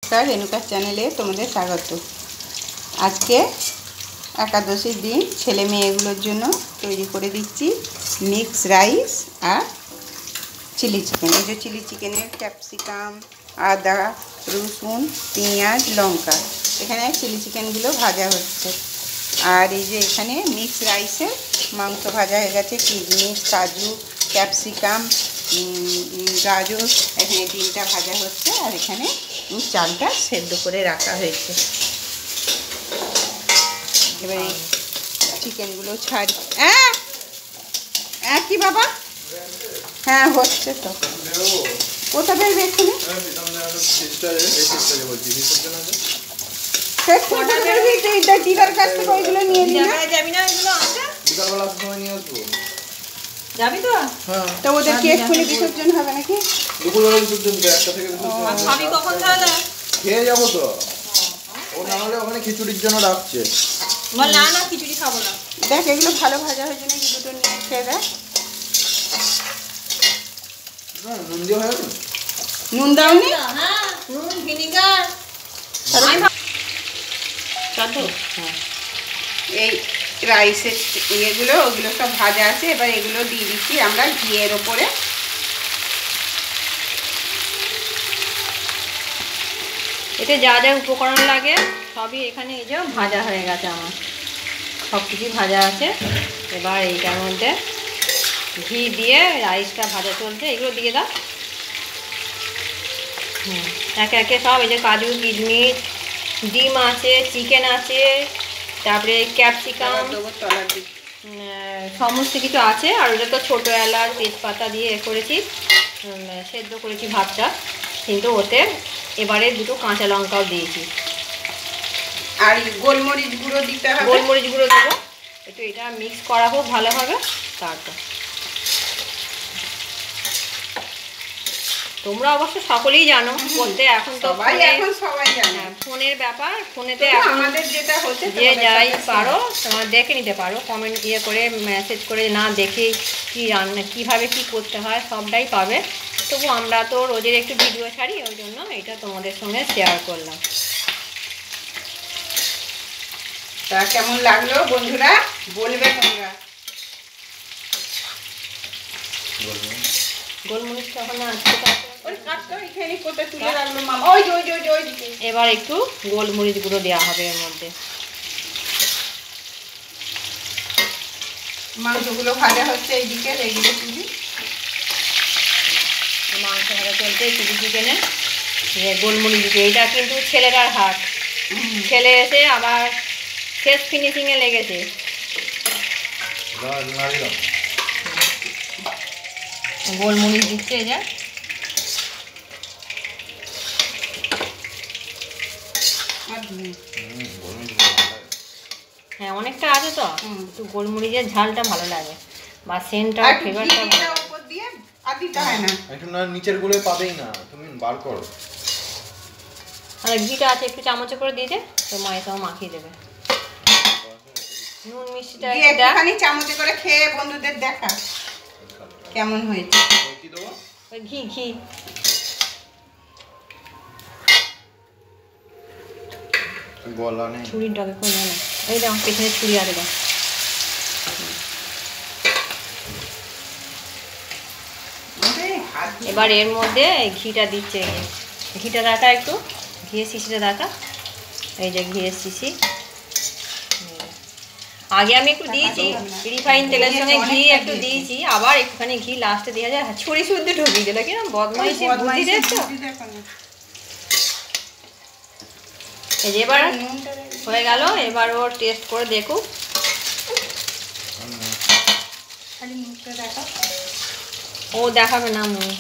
নমস্কার, রেণুকার চ্যানেলে তোমাদের স্বাগত। আজকে একাদশীর দিন ছেলে মেয়েগুলোর জন্য তৈরি করে দিচ্ছি মিক্স রাইস আর চিলি চিকেন। এই যে চিলি চিকেনের ক্যাপসিকাম, আদা, রসুন, পেঁয়াজ, লঙ্কা, এখানে চিলি চিকেনগুলো ভাজা হচ্ছে। আর এই যে এখানে মিক্স রাইসের মাংস ভাজা হয়ে গেছে, কিশমিশ, কাজু, ক্যাপসিকাম, গাজর, এখানে ডিমটা ভাজা হচ্ছে। আর এখানে চালটা সেদ্ধ করে রাখা হয়েছে। এবারে চিকেনগুলো ছাড়ি। কি বাবা? হ্যাঁ, হচ্ছে তো। কোথা বেরবে এক্ষুনি? দিদার কাছ থেকে ওইগুলো নিয়ে যাবি না? এগুলো আছে, যাবি তো? তো ওদের কি এক্ষুনি বিসর্জন হবে নাকি? দুপুরবেলা বিসর্জন, একটা থেকে খাবি কখন? তাহলে খেয়ে যাবো তো। ও না হলে ওখানে খিচুড়ির জন্য ডাকছে। না না, খিচুড়ি খাবো না। দেখ এগুলো ভালো ভাজা হয়েছে নাকি, দুটো নিয়ে খেয়ে দেখ। নুন দিয়ে হয় না? নুন দাওনি? হ্যাঁ, নুন, ভিনিগার। এই রাইসের ইয়েগুলো ওগুলো সব ভাজা আছে। এবার এগুলো দিয়ে দিচ্ছি আমরা ঘিয়ের ওপরে। এতে যা যা উপকরণ লাগে সবই এখানে এই যে ভাজা হয়ে গেছে। আমার সব কিছুই ভাজা আছে। এবার এইটার মধ্যে ঘি দিয়ে রাইসটা ভাজা চলছে, এগুলো দিয়ে দাও। একে একে সব এই যে কাজু, কিশমিশ, ডিম আছে, চিকেন আছে, তারপরে ক্যাপসিকাম, সমস্ত কিছু আছে। আর ওটা তো ছোটো এলাচ, তেজপাতা দিয়ে করেছি, সেদ্ধ করেছি ভাতটা। কিন্তু ওতে এবারে দুটো কাঁচা লঙ্কাও দিয়েছি। আর গোলমরিচ গুঁড়ো দিতে হবে। গোলমরিচ গুঁড়ো দেবো একটু। এটা মিক্স করা হোক ভালোভাবে। তারপর তোমরা অবশ্য সকলেই জানো করতে। এখন তো সবাই জানে, ফোনের ব্যাপার। ফোনেতে আমাদের যেটা হচ্ছে যে যাই পারো তোমরা দেখে নিতে পারো, কমেন্ট করে মেসেজ করে না দেখে কি রান্না কীভাবে কি করতে হয় সবটাই পাবে। তবু আমরা তো রোজের একটু ভিডিও ছাড়ি, ওই জন্য এটা তোমাদের সঙ্গে শেয়ার করলাম। তা কেমন লাগলো বন্ধুরা বলবে তোমরা। গোলমরিচটা ওখানে এবার একটু গোলমরিচ গুঁড়ো দেওয়া হবে এর মধ্যে। মাংসগুলো ভাজা হচ্ছে এইদিকে, এইগুলো চিলি মাংস ভাজা চলছে চিলি চিকেনে। গোলমরিচ দিকে এটা কিন্তু ছেলেটার হাত। ছেলে এসে আবার শেষ ফিনিশিংয়ে লেগেছে। গোলমরিচ দিচ্ছে এই যে। হ্যাঁ, অনেকটা আছে তো, একটু গোলমরিচের ঝালটা ভালো লাগে বা সেন্টটা ফ্লেভারটা উপর দিয়ে আর দিতে হয় না। একটু না নিচের গুলো পাবেই না, তুমি বার করো। আর ঘিটা আছে একটু চামচে করে দিয়ে দে, তো মায়ের সঙ্গে মাখিয়ে দেবে। নুন মিষ্টিটা একটুখানি চামচে করে খেয়ে বন্ধুদের দেখা কেমন হয়েছে। ওই ঘি ঘি গলা নেই, ছুরিটাকে করে না। এই দাও পেছনে ছুরি আছে, দাও। এবার এর মধ্যে ঘিটা দিচ্ছে। ঘিটা দেখা, একটু ঘিয়ের শিশিটা দেখা। এই যে ঘিয়ের শিশি। আগে আমি একটু দিয়েছি রিফাইন তেলের সঙ্গে ঘি একটু দিয়েছি, আবার একটুখানি ঘি লাস্টে দিয়ে যায়। ছুরি শুদ্ধ ঢুকিয়ে দিল, কিরম বদমাইশি বুদ্ধি দেখছো। এই যে এবার হয়ে গেল। এবার ওর টেস্ট করে দেখুক। ও দেখাবে না মুখ।